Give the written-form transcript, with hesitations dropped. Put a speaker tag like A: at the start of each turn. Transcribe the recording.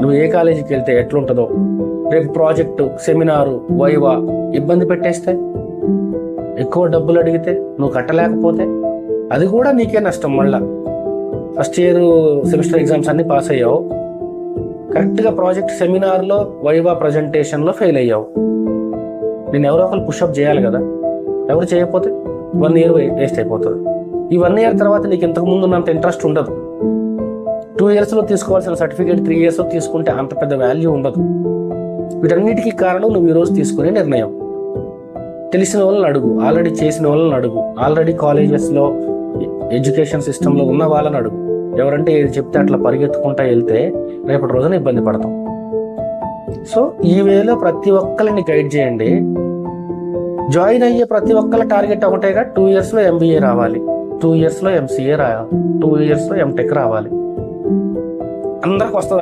A: నువ్వు ఏ కాలేజీకి వెళ్తే ఎట్లుంటుందో, రేపు ప్రాజెక్టు, సెమినారు, వైవా ఇబ్బంది పెట్టేస్తే, ఎక్కువ డబ్బులు అడిగితే, నువ్వు కట్టలేకపోతే అది కూడా నీకే నష్టం. మళ్ళా ఫస్ట్ ఇయర్ సెమిస్టర్ ఎగ్జామ్స్ అన్ని పాస్ అయ్యావు, కరెక్ట్గా ప్రాజెక్ట్, సెమినార్లో, వైవా ప్రజెంటేషన్లో ఫెయిల్ అయ్యావు. నేను ఎవరో ఒకరు పుషప్ చేయాలి కదా, ఎవరు చేయకపోతే 1 year వేస్ట్ అయిపోతుంది. ఈ 1 year తర్వాత నీకు ఇంతకు ముందు ఉన్నంత ఇంట్రెస్ట్ ఉండదు. 2 yearsలో తీసుకోవాల్సిన సర్టిఫికేట్ 3 yearsలో తీసుకుంటే అంత పెద్ద వాల్యూ ఉండదు. వీటన్నిటికీ కారణం నువ్వు ఈరోజు తీసుకునే నిర్ణయం. తెలిసిన వాళ్ళని అడుగు, ఆల్రెడీ చేసిన వాళ్ళని అడుగు, ఆల్రెడీ కాలేజెస్లో ఎడ్యుకేషన్ సిస్టంలో ఉన్న వాళ్ళని అడుగు. ఎవరంటే ఏది చెప్తే అట్లా పరిగెత్తుకుంటా వెళ్తే రేపటి రోజున ఇబ్బంది పడతాం. సో ఈ వేలో ప్రతి ఒక్కరిని గైడ్ చేయండి. జాయిన్ అయ్యే ప్రతి ఒక్కరి టార్గెట్ ఒకటేగా, 2 yearsలో MBA రావాలి, 2 yearsలో MCA రావాలి, 2 yearsలో MTech రావాలి. అందరికి వస్తుంది.